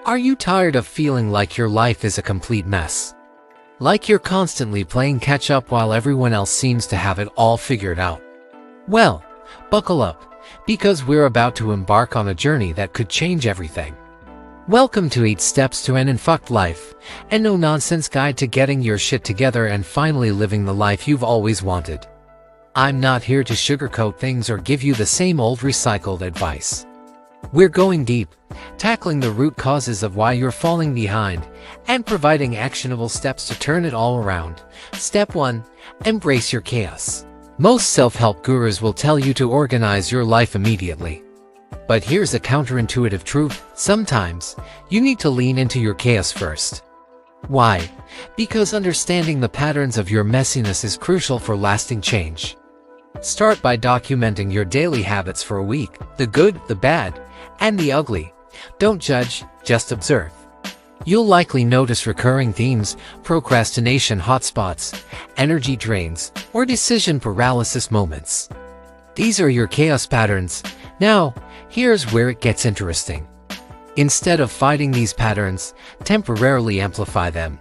Are you tired of feeling like your life is a complete mess? Like you're constantly playing catch-up while everyone else seems to have it all figured out? Well, buckle up, because we're about to embark on a journey that could change everything. Welcome to 8 Steps to an Unfucked Life, a no-nonsense guide to getting your shit together and finally living the life you've always wanted. I'm not here to sugarcoat things or give you the same old recycled advice. We're going deep, tackling the root causes of why you're falling behind, and providing actionable steps to turn it all around. Step 1. Embrace your chaos. Most self-help gurus will tell you to organize your life immediately. But here's a counterintuitive truth: sometimes, you need to lean into your chaos first. Why? Because understanding the patterns of your messiness is crucial for lasting change. Start by documenting your daily habits for a week: the good, the bad, and the ugly. Don't judge, just observe. You'll likely notice recurring themes: procrastination hotspots, energy drains, or decision paralysis moments. These are your chaos patterns. Now, here's where it gets interesting. Instead of fighting these patterns, temporarily amplify them.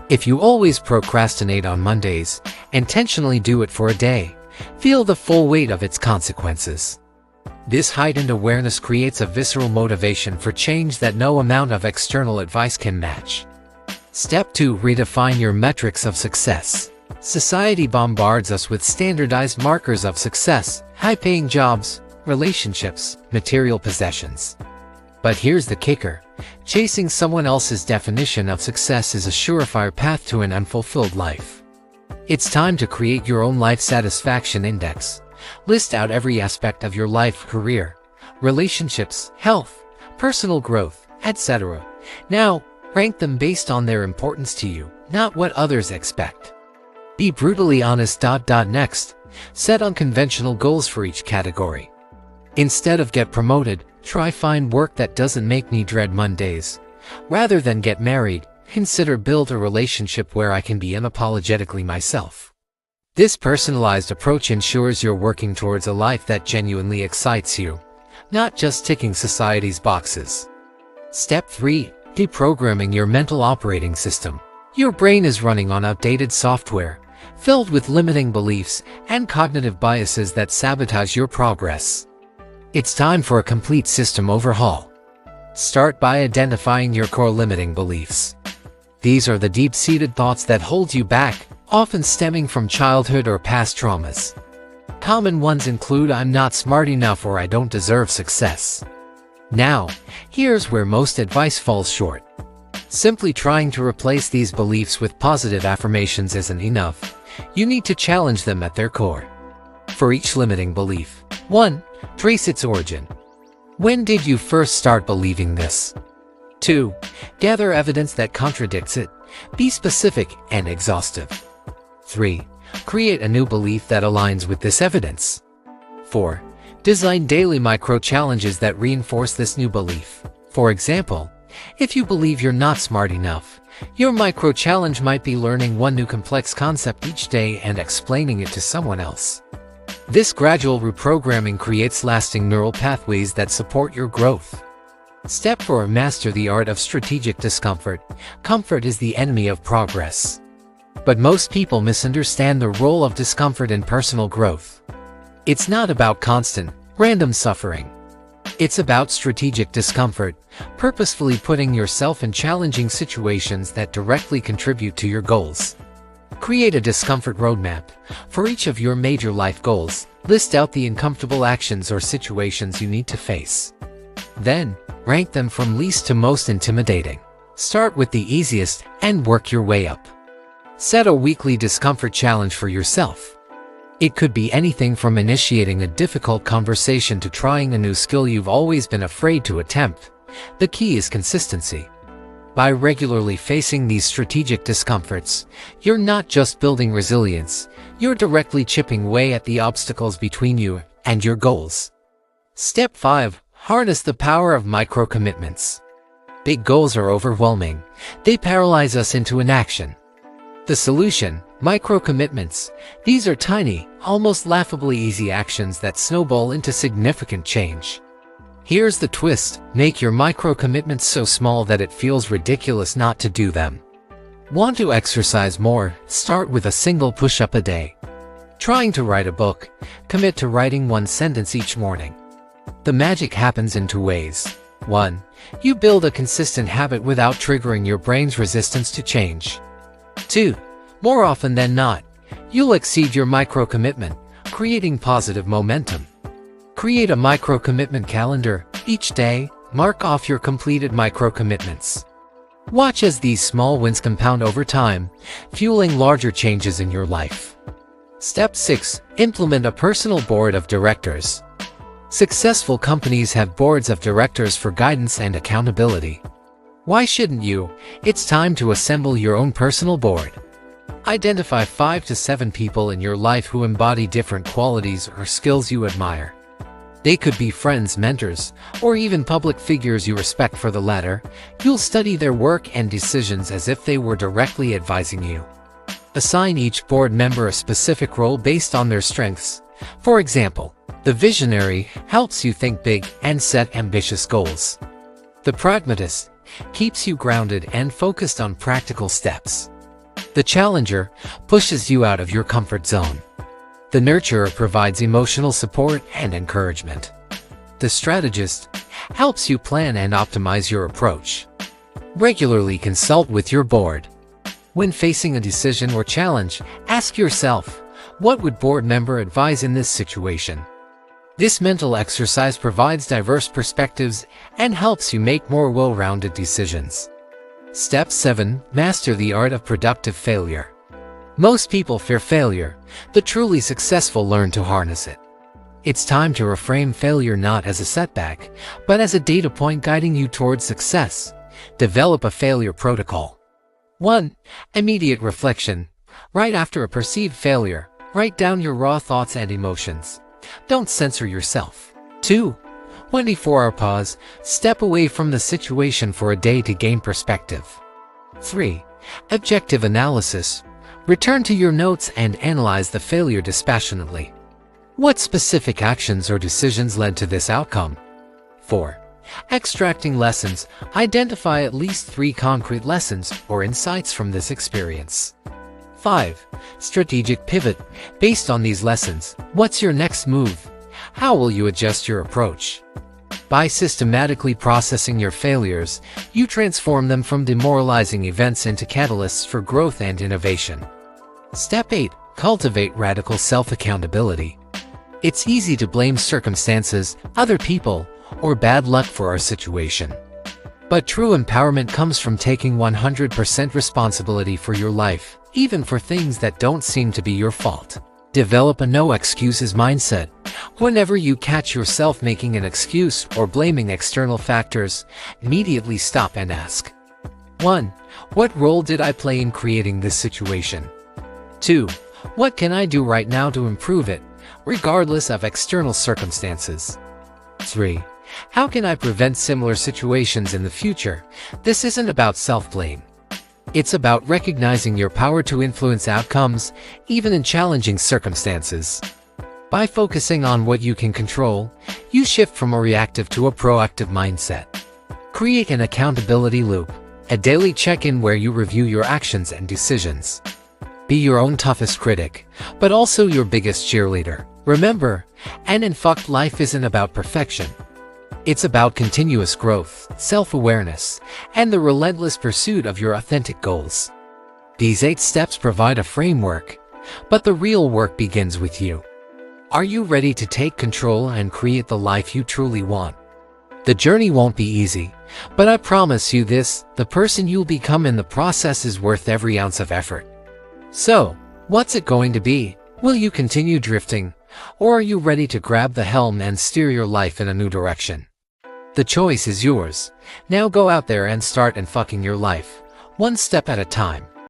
If you always procrastinate on Mondays, intentionally do it for a day. Feel the full weight of its consequences. This heightened awareness creates a visceral motivation for change that no amount of external advice can match. Step 2. Redefine your metrics of success. Society bombards us with standardized markers of success: high-paying jobs, relationships, material possessions. But here's the kicker: chasing someone else's definition of success is a surefire path to an unfulfilled life. It's time to create your own life satisfaction index. List out every aspect of your life: career, relationships, health, personal growth, etc. Now, rank them based on their importance to you, not what others expect. Be brutally honest. Next, set unconventional goals for each category. Instead of get promoted, try find work that doesn't make me dread Mondays. Rather than get married, consider build a relationship where I can be unapologetically myself. This personalized approach ensures you're working towards a life that genuinely excites you, not just ticking society's boxes. Step 3. Deprogramming your mental operating system. Your brain is running on outdated software, filled with limiting beliefs and cognitive biases that sabotage your progress. It's time for a complete system overhaul. Start by identifying your core limiting beliefs. These are the deep-seated thoughts that hold you back, often stemming from childhood or past traumas. Common ones include: I'm not smart enough, or I don't deserve success. Now, here's where most advice falls short. Simply trying to replace these beliefs with positive affirmations isn't enough. You need to challenge them at their core. For each limiting belief, 1. Trace its origin. When did you first start believing this? 2. Gather evidence that contradicts it. Be specific and exhaustive. 3. Create a new belief that aligns with this evidence. 4. Design daily micro-challenges that reinforce this new belief. For example, if you believe you're not smart enough, your micro-challenge might be learning one new complex concept each day and explaining it to someone else. This gradual reprogramming creates lasting neural pathways that support your growth. Step 4. Master the art of strategic discomfort. Comfort is the enemy of progress. But most people misunderstand the role of discomfort in personal growth. It's not about constant, random suffering. It's about strategic discomfort, purposefully putting yourself in challenging situations that directly contribute to your goals. Create a discomfort roadmap. For each of your major life goals, list out the uncomfortable actions or situations you need to face. Then, rank them from least to most intimidating. Start with the easiest and work your way up. Set a weekly discomfort challenge for yourself. It could be anything from initiating a difficult conversation to trying a new skill you've always been afraid to attempt. The key is consistency. By regularly facing these strategic discomforts, you're not just building resilience, you're directly chipping away at the obstacles between you and your goals. Step 5. Harness the power of micro-commitments. Big goals are overwhelming. They paralyze us into inaction. The solution: micro-commitments. These are tiny, almost laughably easy actions that snowball into significant change. Here's the twist: make your micro-commitments so small that it feels ridiculous not to do them. Want to exercise more? Start with a single push-up a day. Trying to write a book? Commit to writing one sentence each morning. The magic happens in two ways. 1. You build a consistent habit without triggering your brain's resistance to change. 2. More often than not, you'll exceed your micro-commitment, creating positive momentum. Create a micro-commitment calendar. Each day, mark off your completed micro-commitments. Watch as these small wins compound over time, fueling larger changes in your life. Step 6. Implement a personal board of directors. Successful companies have boards of directors for guidance and accountability. Why shouldn't you? It's time to assemble your own personal board. Identify 5 to 7 people in your life who embody different qualities or skills you admire. They could be friends, mentors, or even public figures you respect. For the latter, you'll study their work and decisions as if they were directly advising you. Assign each board member a specific role based on their strengths. For example, the visionary helps you think big and set ambitious goals. The pragmatist keeps you grounded and focused on practical steps. The challenger pushes you out of your comfort zone. The nurturer provides emotional support and encouragement. The strategist helps you plan and optimize your approach. Regularly consult with your board. When facing a decision or challenge, ask yourself, what would board member advise in this situation? This mental exercise provides diverse perspectives and helps you make more well-rounded decisions. Step 7. Master the art of productive failure. Most people fear failure. The truly successful learn to harness it. It's time to reframe failure not as a setback, but as a data point guiding you towards success. Develop a failure protocol. 1. Immediate reflection. Right after a perceived failure, write down your raw thoughts and emotions. Don't censor yourself. 2. 24-hour pause. Step away from the situation for a day to gain perspective. 3. Objective analysis. Return to your notes and analyze the failure dispassionately. What specific actions or decisions led to this outcome? 4. Extracting lessons. Identify at least 3 concrete lessons or insights from this experience. 5. Strategic pivot. Based on these lessons, what's your next move? How will you adjust your approach? By systematically processing your failures, you transform them from demoralizing events into catalysts for growth and innovation. Step 8. Cultivate radical self-accountability. It's easy to blame circumstances, other people, or bad luck for our situation. But true empowerment comes from taking 100% responsibility for your life, even for things that don't seem to be your fault. Develop a no excuses mindset. Whenever you catch yourself making an excuse or blaming external factors, immediately stop and ask, 1. What role did I play in creating this situation? 2. What can I do right now to improve it, regardless of external circumstances? 3. How can I prevent similar situations in the future? This isn't about self-blame. It's about recognizing your power to influence outcomes, even in challenging circumstances. By focusing on what you can control, you shift from a reactive to a proactive mindset. Create an accountability loop, a daily check-in where you review your actions and decisions. Be your own toughest critic, but also your biggest cheerleader. Remember, an unfucked life isn't about perfection. It's about continuous growth, self-awareness, and the relentless pursuit of your authentic goals. These 8 steps provide a framework, but the real work begins with you. Are you ready to take control and create the life you truly want? The journey won't be easy, but I promise you this, the person you'll become in the process is worth every ounce of effort. So, what's it going to be? Will you continue drifting, or are you ready to grab the helm and steer your life in a new direction? The choice is yours. Now go out there and start unfucking your life, one step at a time.